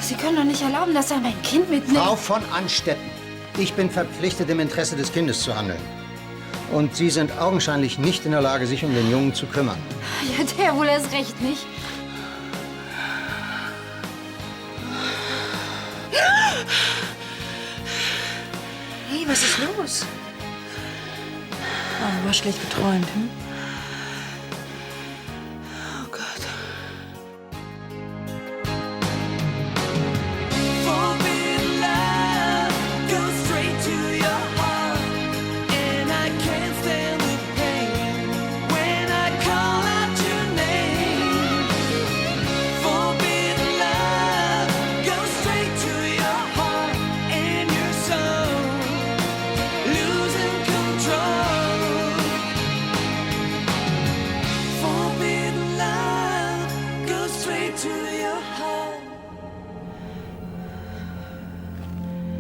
Sie können doch nicht erlauben, dass er mein Kind mitnimmt. Frau von Anstetten, ich bin verpflichtet, im Interesse des Kindes zu handeln. Und Sie sind augenscheinlich nicht in der Lage, sich um den Jungen zu kümmern. Ja, der wohl erst recht nicht. Hey, was ist los? Oh, du hast schlecht geträumt, hm? Oh Gott.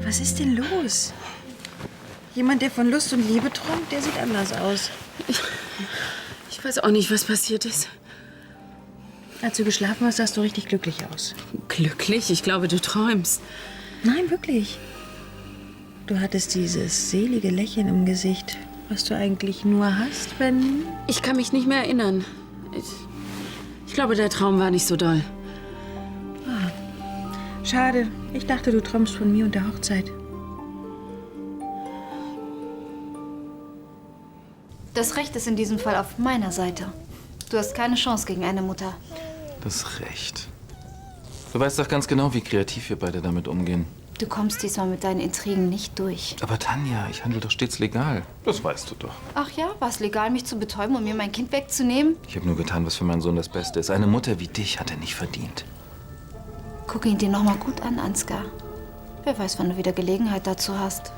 Was ist denn los? Jemand, der von Lust und Liebe träumt, der sieht anders aus. Ich weiß auch nicht, was passiert ist. Als du geschlafen hast, sahst du richtig glücklich aus. Glücklich? Ich glaube, du träumst. Nein, wirklich. Du hattest dieses selige Lächeln im Gesicht, was du eigentlich nur hast, wenn... Ich kann mich nicht mehr erinnern. Ich glaube, der Traum war nicht so doll. Schade. Ich dachte, du träumst von mir und der Hochzeit. Das Recht ist in diesem Fall auf meiner Seite. Du hast keine Chance gegen eine Mutter. Das Recht. Du weißt doch ganz genau, wie kreativ wir beide damit umgehen. Du kommst diesmal mit deinen Intrigen nicht durch. Aber Tanja, ich handle doch stets legal. Das weißt du doch. Ach ja, war es legal, mich zu betäuben und mir mein Kind wegzunehmen? Ich habe nur getan, was für meinen Sohn das Beste ist. Eine Mutter wie dich hat er nicht verdient. Guck ihn dir noch mal gut an, Ansgar. Wer weiß, wann du wieder Gelegenheit dazu hast.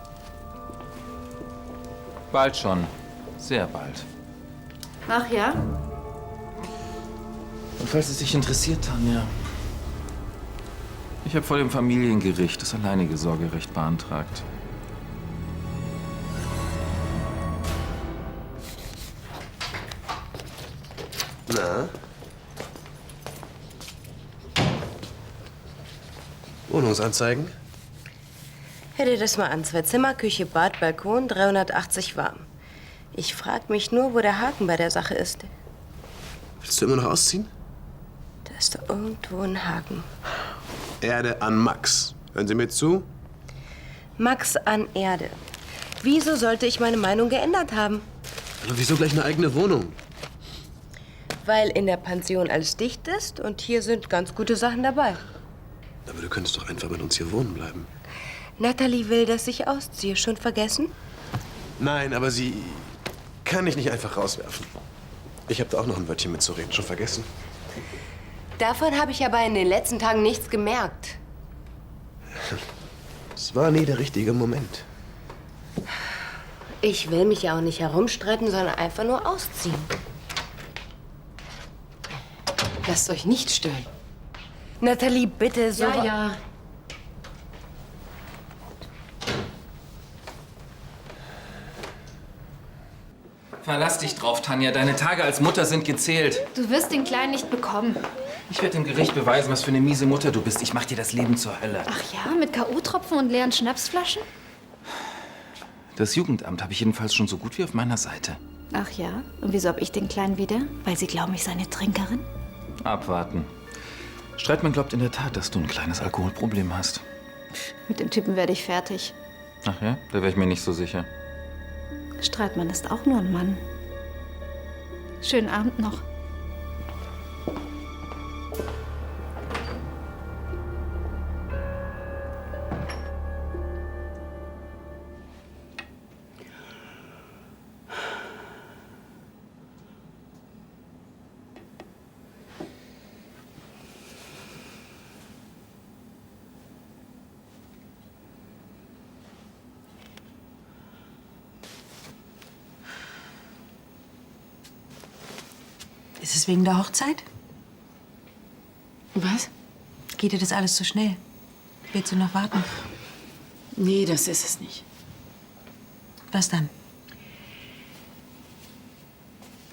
Bald schon. Sehr bald. Ach ja? Und falls es dich interessiert, Tanja, ich habe vor dem Familiengericht das alleinige Sorgerecht beantragt. Na? Wohnungsanzeigen? Hör dir das mal an. 2 Zimmer, Küche, Bad, Balkon, 380 warm. Ich frag mich nur, wo der Haken bei der Sache ist. Willst du immer noch ausziehen? Da ist doch irgendwo ein Haken. Erde an Max. Hören Sie mir zu? Max an Erde. Wieso sollte ich meine Meinung geändert haben? Aber wieso gleich eine eigene Wohnung? Weil in der Pension alles dicht ist und hier sind ganz gute Sachen dabei. Aber du könntest doch einfach mit uns hier wohnen bleiben. Natalie will, dass ich ausziehe. Schon vergessen? Nein, aber sie kann ich nicht einfach rauswerfen. Ich habe da auch noch ein Wörtchen mitzureden. Schon vergessen? Davon habe ich aber in den letzten Tagen nichts gemerkt. Es war nie der richtige Moment. Ich will mich ja auch nicht herumstreiten, sondern einfach nur ausziehen. Lasst euch nicht stören. Natalie, bitte, so... Ja. Verlass dich drauf, Tanja. Deine Tage als Mutter sind gezählt. Du wirst den Kleinen nicht bekommen. Ich werde dem Gericht beweisen, was für eine miese Mutter du bist. Ich mach dir das Leben zur Hölle. Ach ja, mit K.O.-Tropfen und leeren Schnapsflaschen? Das Jugendamt habe ich jedenfalls schon so gut wie auf meiner Seite. Ach ja, und wieso hab ich den Kleinen wieder? Weil sie glauben, ich sei eine Trinkerin? Abwarten. Streitmann glaubt in der Tat, dass du ein kleines Alkoholproblem hast. Mit dem Typen werde ich fertig. Ach ja? Da wäre ich mir nicht so sicher. Streitmann ist auch nur ein Mann. Schönen Abend noch. Ist es wegen der Hochzeit? Was? Geht dir das alles zu schnell? Willst du noch warten? Nee, das ist es nicht. Was dann?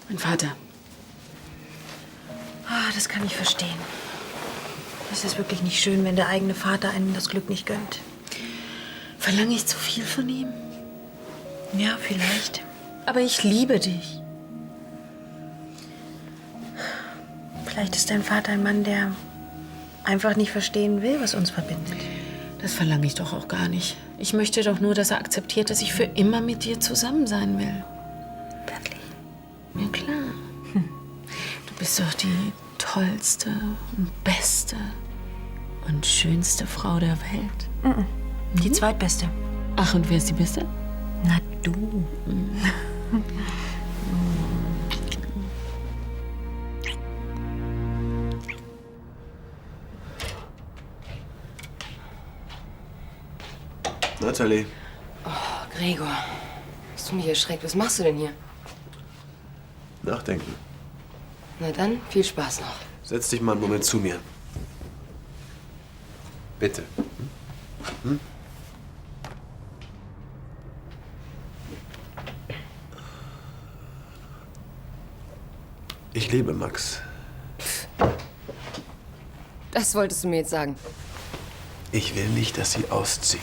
Mein Vater. Ah, das kann ich verstehen. Es ist wirklich nicht schön, wenn der eigene Vater einem das Glück nicht gönnt. Verlange ich zu viel von ihm? Ja, vielleicht. Aber ich liebe dich. Vielleicht ist dein Vater ein Mann, der einfach nicht verstehen will, was uns verbindet. Das verlange ich doch auch gar nicht. Ich möchte doch nur, dass er akzeptiert, dass ich für immer mit dir zusammen sein will. Wirklich? Ja, klar. Du bist doch die tollste und beste und schönste Frau der Welt. Die zweitbeste. Ach, und wer ist die beste? Na, du. Natalie, Gregor, hast du mich erschreckt? Was machst du denn hier? nachdenken. Na dann, viel Spaß noch. Setz dich mal einen Moment zu mir. Bitte. Hm? Ich liebe Max. Das wolltest du mir jetzt sagen. Ich will nicht, dass sie auszieht.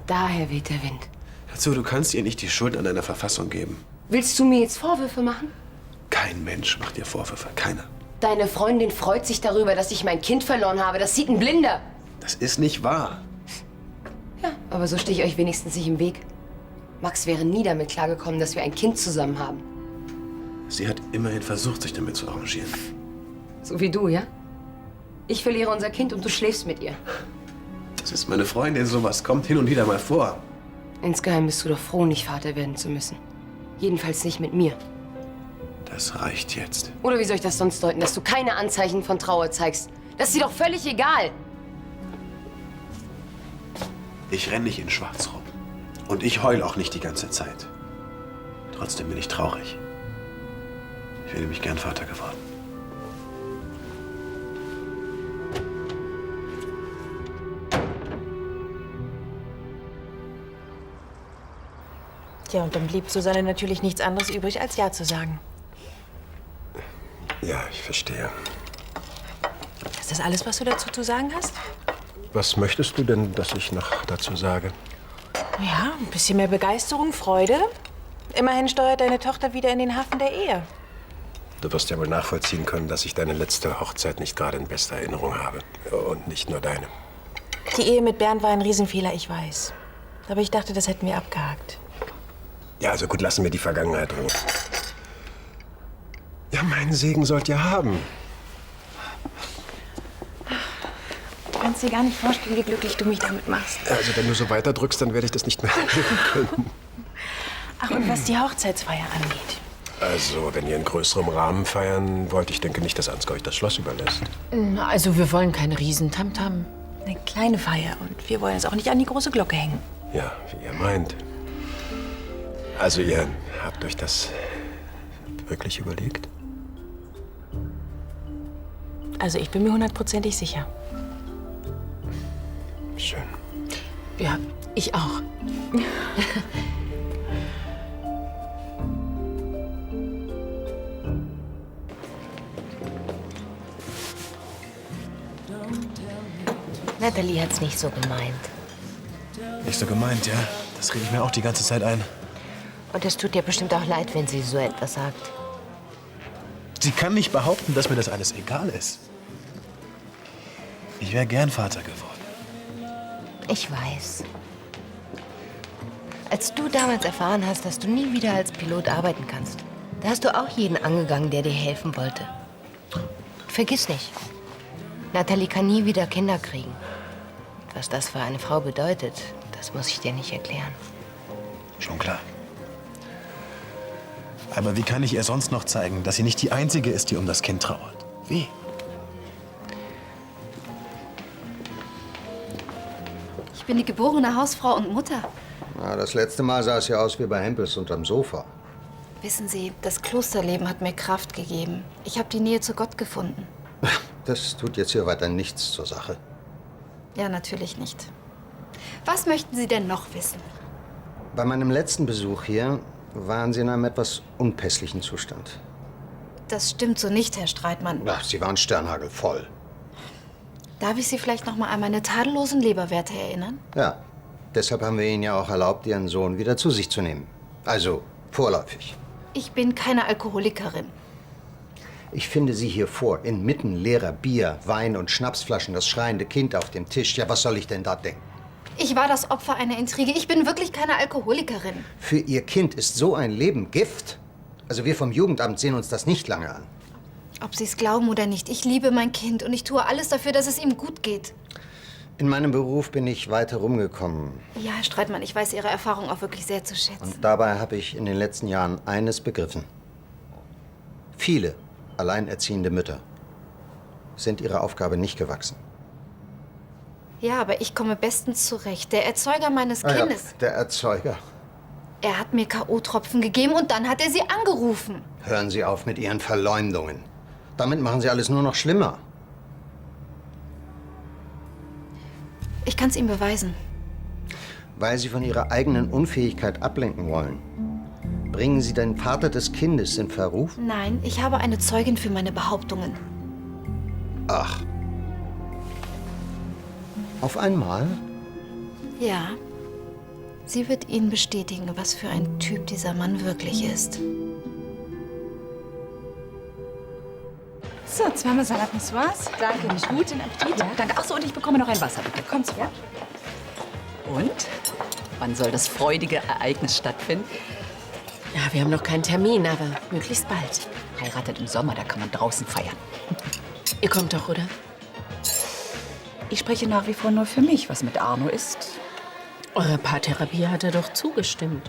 Daher weht der Wind. Dazu, du kannst ihr nicht die Schuld an deiner Verfassung geben. Willst du mir jetzt Vorwürfe machen? Kein Mensch macht dir Vorwürfe. Keiner. Deine Freundin freut sich darüber, dass ich mein Kind verloren habe. Das sieht ein Blinder. Das ist nicht wahr. Ja, aber so stehe ich euch wenigstens nicht im Weg. Max wäre nie damit klargekommen, dass wir ein Kind zusammen haben. Sie hat immerhin versucht, sich damit zu arrangieren. So wie du, ja? Ich verliere unser Kind und du schläfst mit ihr. Das ist meine Freundin. Sowas kommt hin und wieder mal vor. Insgeheim bist du doch froh, nicht Vater werden zu müssen. Jedenfalls nicht mit mir. Das reicht jetzt. Oder wie soll ich das sonst deuten, dass du keine Anzeichen von Trauer zeigst? Das ist dir doch völlig egal. Ich renn nicht in Schwarz rum. Und ich heul auch nicht die ganze Zeit. Trotzdem bin ich traurig. Ich wäre nämlich gern Vater geworden. Tja, und dann blieb Susanne natürlich nichts anderes übrig, als Ja zu sagen. Ja, ich verstehe. Ist das alles, was du dazu zu sagen hast? Was möchtest du denn, dass ich noch dazu sage? Ja, ein bisschen mehr Begeisterung, Freude. Immerhin steuert deine Tochter wieder in den Hafen der Ehe. Du wirst ja wohl nachvollziehen können, dass ich deine letzte Hochzeit nicht gerade in bester Erinnerung habe. Und nicht nur deine. Die Ehe mit Bernd war ein Riesenfehler, ich weiß. Aber ich dachte, das hätten wir abgehakt. Ja, also gut, lassen wir die Vergangenheit ruhen. Ja, meinen Segen sollt ihr haben. Du kannst dir gar nicht vorstellen, wie glücklich du mich damit machst. Also, wenn du so weiterdrückst, dann werde ich das nicht mehr erleben können. Ach, und was die Hochzeitsfeier angeht. Also, wenn ihr in größerem Rahmen feiern wollt, ich denke nicht, dass Ansgar euch das Schloss überlässt. Also wir wollen keine Riesentamtam. Eine kleine Feier. Und wir wollen es auch nicht an die große Glocke hängen. Ja, wie ihr meint. Also, ihr habt euch das wirklich überlegt? Also ich bin mir 100%ig sicher. Schön. Ja, ich auch. Natalie hat's nicht so gemeint. Nicht so gemeint, ja? Das rede ich mir auch die ganze Zeit ein. Und es tut dir bestimmt auch leid, wenn sie so etwas sagt. Sie kann nicht behaupten, dass mir das alles egal ist. Ich wäre gern Vater geworden. Ich weiß. Als du damals erfahren hast, dass du nie wieder als Pilot arbeiten kannst, da hast du auch jeden angegangen, der dir helfen wollte. Vergiss nicht, Natalie kann nie wieder Kinder kriegen. Was das für eine Frau bedeutet, das muss ich dir nicht erklären. Schon klar. Aber wie kann ich ihr sonst noch zeigen, dass sie nicht die Einzige ist, die um das Kind trauert? Wie? Ich bin die geborene Hausfrau und Mutter. Na, das letzte Mal sah es ja aus wie bei Hempels unterm Sofa. Wissen Sie, das Klosterleben hat mir Kraft gegeben. Ich habe die Nähe zu Gott gefunden. Das tut jetzt hier weiter nichts zur Sache. Ja, natürlich nicht. Was möchten Sie denn noch wissen? Bei meinem letzten Besuch hier waren Sie in einem etwas unpässlichen Zustand. Das stimmt so nicht, Herr Streitmann. Ach, Sie waren sternhagelvoll. Darf ich Sie vielleicht noch mal an meine tadellosen Leberwerte erinnern? Ja, deshalb haben wir Ihnen ja auch erlaubt, Ihren Sohn wieder zu sich zu nehmen. Also vorläufig. Ich bin keine Alkoholikerin. Ich finde Sie hier vor, inmitten leerer Bier, Wein und Schnapsflaschen, das schreiende Kind auf dem Tisch. Ja, was soll ich denn da denken? Ich war das Opfer einer Intrige. Ich bin wirklich keine Alkoholikerin. Für Ihr Kind ist so ein Leben Gift. Also wir vom Jugendamt sehen uns das nicht lange an. Ob Sie es glauben oder nicht, ich liebe mein Kind und ich tue alles dafür, dass es ihm gut geht. In meinem Beruf bin ich weit herumgekommen. Ja, Herr Streitmann, ich weiß Ihre Erfahrung auch wirklich sehr zu schätzen. Und dabei habe ich in den letzten Jahren eines begriffen. Viele alleinerziehende Mütter sind ihrer Aufgabe nicht gewachsen. Ja, aber ich komme bestens zurecht. Der Erzeuger meines Ah ja, Kindes. der Erzeuger. Er hat mir K.O.-Tropfen gegeben und dann hat er Sie angerufen. Hören Sie auf mit Ihren Verleumdungen. Damit machen Sie alles nur noch schlimmer. Ich kann es ihm beweisen. Weil Sie von Ihrer eigenen Unfähigkeit ablenken wollen. Bringen Sie den Vater des Kindes in Verruf? Nein, ich habe eine Zeugin für meine Behauptungen. Ach. Auf einmal? Ja. Sie wird Ihnen bestätigen, was für ein Typ dieser Mann wirklich ist. So, zweimal Salat mit Soße. Danke, nicht gut. Guten Appetit. Ja, danke. Ach so, und ich bekomme noch ein Wasser, bitte. Kommt her. Und? Wann soll das freudige Ereignis stattfinden? Ja, wir haben noch keinen Termin, aber möglichst bald. Heiratet im Sommer, da kann man draußen feiern. Ihr kommt doch, oder? Ich spreche nach wie vor nur für mich. Was mit Arno ist, Eure Paartherapie hat er doch zugestimmt.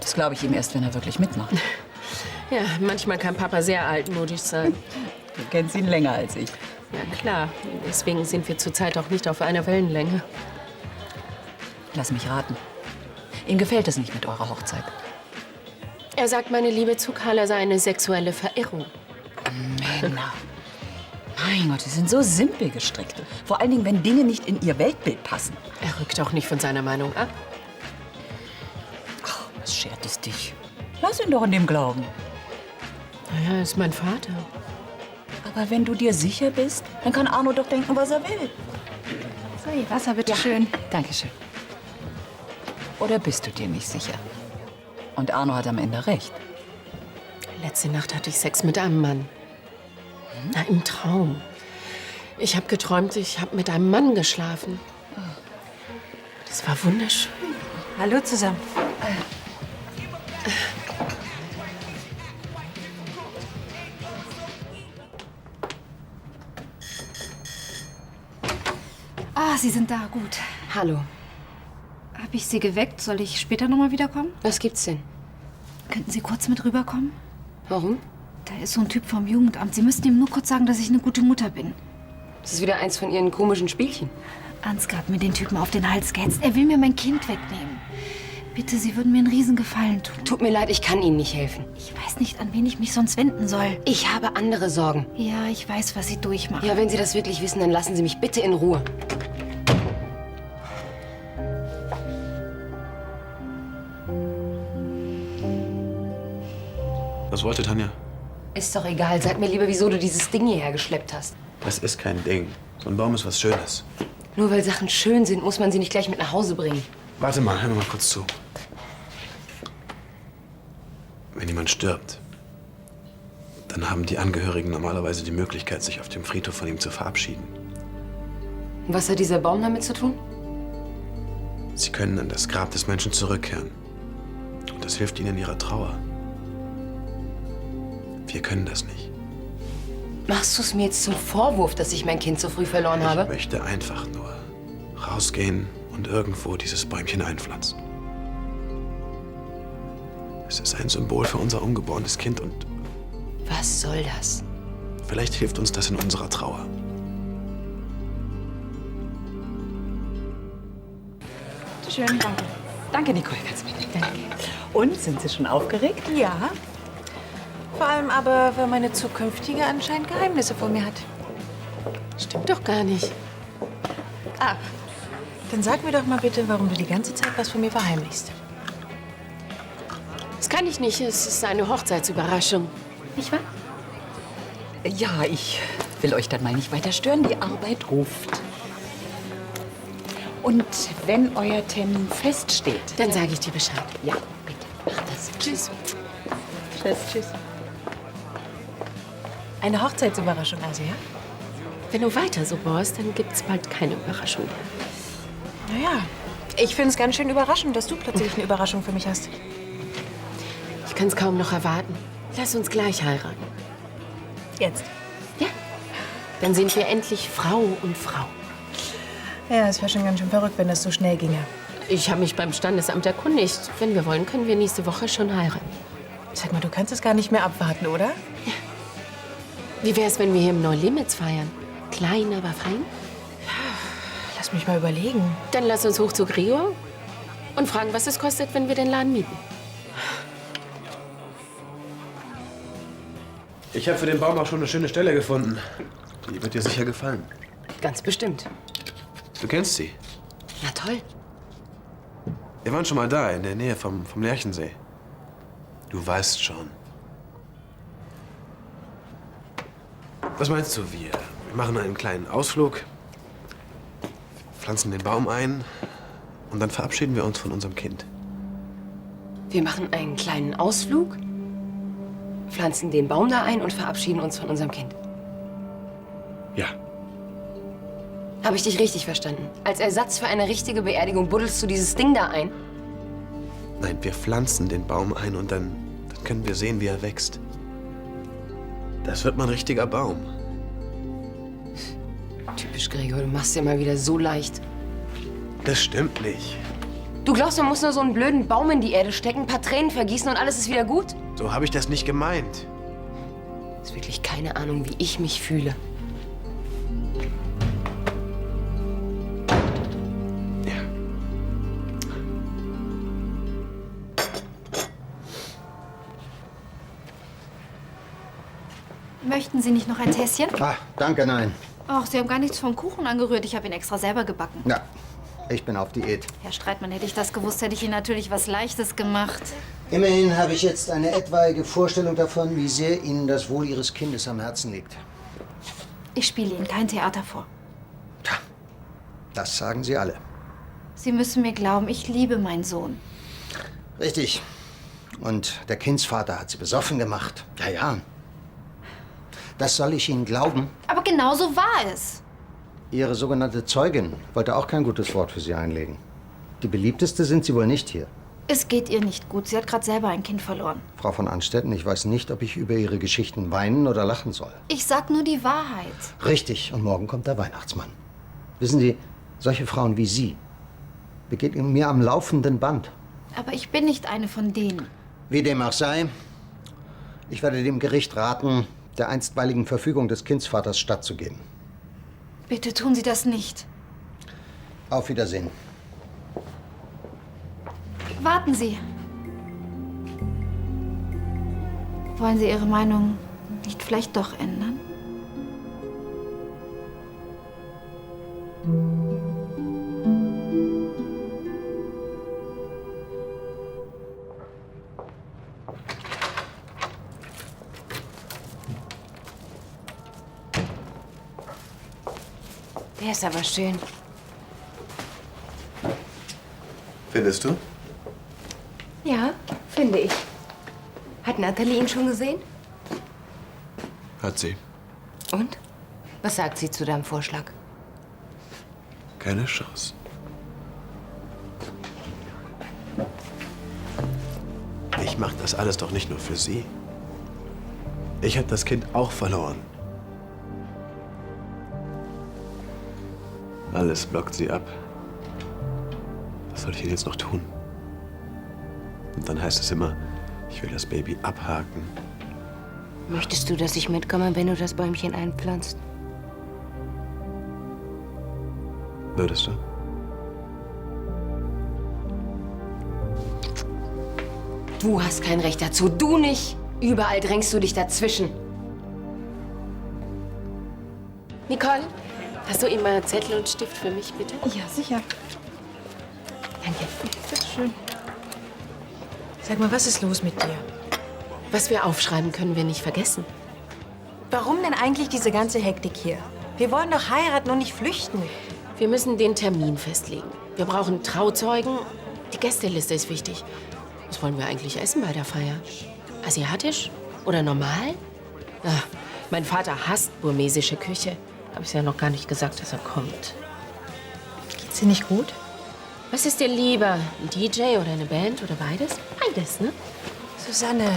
das glaube ich ihm erst, wenn er wirklich mitmacht. Ja, manchmal kann Papa sehr altmodisch sein. Du kennst ihn länger als ich. Ja, klar. Deswegen sind wir zurzeit auch nicht auf einer Wellenlänge. Lass mich raten. Ihm gefällt es nicht mit eurer Hochzeit. Er sagt, meine Liebe zu Carla sei eine sexuelle Verirrung. Männer. Mein Gott, die sind so simpel gestrickt. Vor allen Dingen, wenn Dinge nicht in ihr Weltbild passen. Er rückt auch nicht von seiner Meinung ab. Ach, was schert es dich? Lass ihn doch in dem glauben. Naja, er ist mein Vater. Aber wenn du dir sicher bist, dann kann Arno doch denken, was er will. So, Ihr Wasser, bitte schön. Dankeschön. Oder bist du dir nicht sicher? Und Arno hat am Ende recht. Letzte Nacht hatte ich Sex mit einem Mann. Na, im Traum. Ich habe geträumt, ich habe mit einem Mann geschlafen. Das war wunderschön. Hallo zusammen. Ah, Sie sind da, gut. Hallo. Habe ich Sie geweckt? Soll ich später noch mal wiederkommen? Was gibt's denn? Könnten Sie kurz mit rüberkommen? Warum? Da ist so ein Typ vom Jugendamt. Sie müssten ihm nur kurz sagen, dass ich eine gute Mutter bin. Das ist wieder eins von Ihren komischen Spielchen. Ansgar hat mir den Typen auf den Hals gehetzt. Er will mir mein Kind wegnehmen. Bitte, Sie würden mir einen Riesengefallen tun. Tut mir leid, ich kann Ihnen nicht helfen. Ich weiß nicht, an wen ich mich sonst wenden soll. Ich habe andere Sorgen. Ja, ich weiß, was Sie durchmachen. Ja, wenn Sie das wirklich wissen, dann lassen Sie mich bitte in Ruhe. Was wollte Tanja? Ist doch egal. Sag mir lieber, wieso du dieses Ding hierher geschleppt hast. Das ist kein Ding. So ein Baum ist was Schönes. Nur weil Sachen schön sind, muss man sie nicht gleich mit nach Hause bringen. Warte mal, hör mir mal kurz zu. Wenn jemand stirbt, dann haben die Angehörigen normalerweise die Möglichkeit, sich auf dem Friedhof von ihm zu verabschieden. Und was hat dieser Baum damit zu tun? Sie können an das Grab des Menschen zurückkehren. Und das hilft ihnen in ihrer Trauer. Wir können das nicht. Machst du es mir jetzt zum Vorwurf, dass ich mein Kind so früh verloren Ich habe? möchte einfach nur rausgehen und irgendwo dieses Bäumchen einpflanzen. Es ist ein Symbol für unser ungeborenes Kind und Was soll das? vielleicht hilft uns das in unserer Trauer. Schön, danke. Danke, Nicole, ganz bitte. Danke. Und, sind Sie schon aufgeregt? Ja. Vor allem aber, weil meine zukünftige anscheinend Geheimnisse vor mir hat. Stimmt doch gar nicht. Ah, dann sag mir doch mal bitte, warum du die ganze Zeit was von mir verheimlichst. Das kann ich nicht. Es ist eine Hochzeitsüberraschung. Nicht wahr? Ja, ich will euch dann mal nicht weiter stören. Die Arbeit ruft. Und wenn euer Termin feststeht... Dann sage ich dir Bescheid. Ja, bitte, mach das. Tschüss. Tschüss. Eine Hochzeitsüberraschung also, ja? Wenn du weiter so bohrst, dann gibt's bald keine Überraschung mehr. Naja, ich finde es ganz schön überraschend, dass du plötzlich eine Überraschung für mich hast. Ich kann es kaum noch erwarten. Lass uns gleich heiraten. Jetzt? Ja. Dann sind wir endlich Frau und Frau. Ja, es wäre schon ganz schön verrückt, wenn das so schnell ginge. Ich habe mich beim Standesamt erkundigt. Wenn wir wollen, können wir nächste Woche schon heiraten. Sag mal, du kannst es gar nicht mehr abwarten, oder? Wie wär's, wenn wir hier im Neulimits feiern? Klein, aber fein? Lass mich mal überlegen. Dann lass uns hoch zu Gregor und fragen, was es kostet, wenn wir den Laden mieten. Ich habe für den Baum auch schon eine schöne Stelle gefunden. Die wird dir sicher gefallen. Ganz bestimmt. Du kennst sie. Na toll. Wir waren schon mal da, in der Nähe vom Lerchensee. Du weißt schon. Was meinst du, wir machen einen kleinen Ausflug, pflanzen den Baum ein und dann verabschieden wir uns von unserem Kind. Wir machen einen kleinen Ausflug, pflanzen den Baum da ein und verabschieden uns von unserem Kind. Ja. Habe ich dich richtig verstanden? Als Ersatz für eine richtige Beerdigung buddelst du dieses Ding da ein? Nein, wir pflanzen den Baum ein und dann können wir sehen, wie er wächst. Das wird mal ein richtiger Baum. Typisch, Gregor, du machst dir mal wieder so leicht. Das stimmt nicht. Du glaubst, man muss nur so einen blöden Baum in die Erde stecken, ein paar Tränen vergießen und alles ist wieder gut? So habe ich das nicht gemeint. Du hast wirklich keine Ahnung, wie ich mich fühle. Möchten Sie nicht noch ein Tässchen? Ah, danke, nein. Ach, Sie haben gar nichts vom Kuchen angerührt. Ich habe ihn extra selber gebacken. Ja, ich bin auf Diät. Herr Streitmann, hätte ich das gewusst, hätte ich Ihnen natürlich was Leichtes gemacht. Immerhin habe ich jetzt eine etwaige Vorstellung davon, wie sehr Ihnen das Wohl Ihres Kindes am Herzen liegt. Ich spiele Ihnen kein Theater vor. Das sagen Sie alle. Sie müssen mir glauben, ich liebe meinen Sohn. Richtig. Und der Kindsvater hat Sie besoffen gemacht. Ja, ja. Das soll ich Ihnen glauben? Aber genau so war es. Ihre sogenannte Zeugin wollte auch kein gutes Wort für Sie einlegen. Die beliebteste sind Sie wohl nicht hier. Es geht ihr nicht gut. Sie hat gerade selber ein Kind verloren. Frau von Anstetten, ich weiß nicht, ob ich über Ihre Geschichten weinen oder lachen soll. Ich sag nur die Wahrheit. Richtig, und morgen kommt der Weihnachtsmann. Wissen Sie, solche Frauen wie Sie begegnen mir am laufenden Band. Aber ich bin nicht eine von denen. Wie dem auch sei, ich werde dem Gericht raten, der einstweiligen Verfügung des Kindsvaters stattzugeben. Bitte tun Sie das nicht. Auf Wiedersehen. Warten Sie. Wollen Sie Ihre Meinung nicht vielleicht doch ändern? Der ist aber schön. Findest du? Ja, finde ich. Hat Natalie ihn schon gesehen? Hat sie. Und? Was sagt sie zu deinem Vorschlag? Keine Chance. Ich mache das alles doch nicht nur für sie. Ich habe das Kind auch verloren. Alles blockt sie ab. Was soll ich denn jetzt noch tun? Und dann heißt es immer, ich will das Baby abhaken. Möchtest du, dass ich mitkomme, wenn du das Bäumchen einpflanzt? Würdest du? Du hast kein Recht dazu, du nicht. Überall drängst du dich dazwischen. Nicole, hast du immer Zettel und Stift für mich, bitte? Ja, sicher. Danke. Bitte schön. Sag mal, was ist los mit dir? Was wir aufschreiben, können wir nicht vergessen. Warum denn eigentlich diese ganze Hektik hier? Wir wollen doch heiraten und nicht flüchten. Wir müssen den Termin festlegen. Wir brauchen Trauzeugen. Die Gästeliste ist wichtig. Was wollen wir eigentlich essen bei der Feier? Asiatisch oder normal? Ach, mein Vater hasst burmesische Küche. Habe ich ja noch gar nicht gesagt, dass er kommt. Geht's dir nicht gut? Was ist dir lieber? Ein DJ oder eine Band oder beides? Beides, ne? Susanne,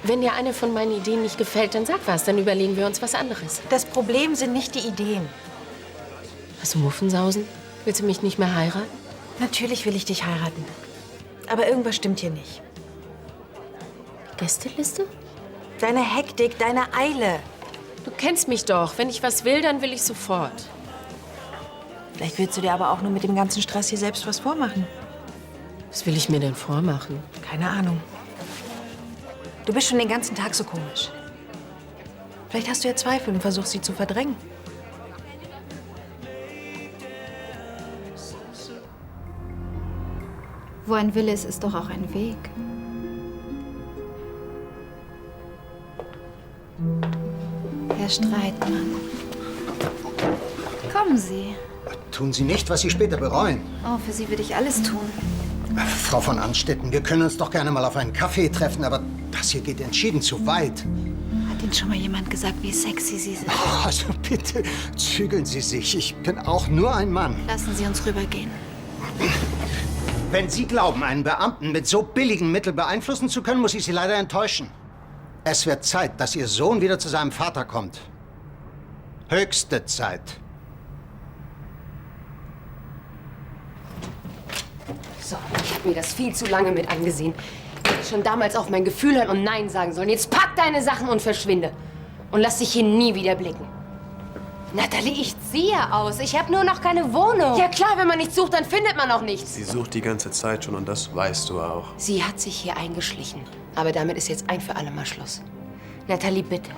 Wenn dir eine von meinen Ideen nicht gefällt, dann sag was. Dann überlegen wir uns was anderes. das Problem sind nicht die Ideen. Hast du Muffensausen? Willst du mich nicht mehr heiraten? Natürlich will ich dich heiraten. Aber irgendwas stimmt hier nicht. Gästeliste? Deine Hektik, deine Eile. Du kennst mich doch. Wenn ich was will, dann will ich sofort. Vielleicht willst du dir aber auch nur mit dem ganzen Stress hier selbst was vormachen. Was will ich mir denn vormachen? Keine Ahnung. Du bist schon den ganzen Tag so komisch. Vielleicht hast du ja Zweifel und versuchst, sie zu verdrängen. Wo ein Wille ist, ist doch auch ein Weg. Herr Streitmann. Kommen Sie. Tun Sie nicht, was Sie später bereuen. Oh, für Sie würde ich alles tun. Frau von Anstetten, wir können uns doch gerne mal auf einen Kaffee treffen, aber das hier geht entschieden zu weit. Hat Ihnen schon mal jemand gesagt, wie sexy Sie sind? Oh, also bitte, zügeln Sie sich. Ich bin auch nur ein Mann. Lassen Sie uns rübergehen. Wenn Sie glauben, einen Beamten mit so billigen Mitteln beeinflussen zu können, muss ich Sie leider enttäuschen. Es wird Zeit, dass Ihr Sohn wieder zu seinem Vater kommt. Höchste Zeit. So, ich habe mir das viel zu lange mit angesehen. Ich hätte schon damals auf mein Gefühl hören und Nein sagen sollen. Jetzt pack deine Sachen und verschwinde. Und lass dich hier nie wieder blicken. Nathalie, ich ziehe aus. Ich habe nur noch keine Wohnung. Ja klar, wenn man nichts sucht, dann findet man auch nichts. Sie sucht die ganze Zeit schon und das weißt du auch. Sie hat sich hier eingeschlichen. Aber damit ist jetzt ein für alle Mal Schluss. Nathalie, bitte.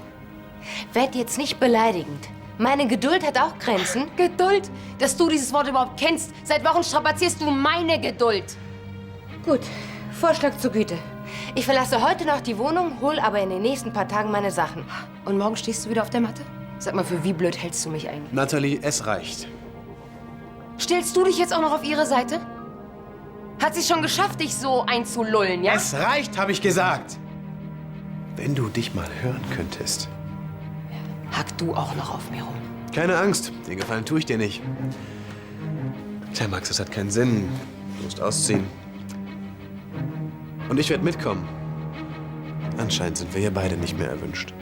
Werd jetzt nicht beleidigend. Meine Geduld hat auch Grenzen. Geduld? Dass du dieses Wort überhaupt kennst. Seit Wochen strapazierst du meine Geduld. Gut, Vorschlag zur Güte. Ich verlasse heute noch die Wohnung, hol aber in den nächsten paar Tagen meine Sachen. Und morgen stehst du wieder auf der Matte? Sag mal, für wie blöd hältst du mich eigentlich? Nathalie, es reicht. Stellst du dich jetzt auch noch auf ihre Seite? Hat sie schon geschafft, dich so einzulullen, ja? Es reicht, habe ich gesagt. Wenn du dich mal hören könntest. Hack du auch noch auf mir rum. Keine Angst, den Gefallen tue ich dir nicht. Tja, Max, das hat keinen Sinn. Du musst ausziehen. Und ich werde mitkommen. Anscheinend sind wir hier beide nicht mehr erwünscht.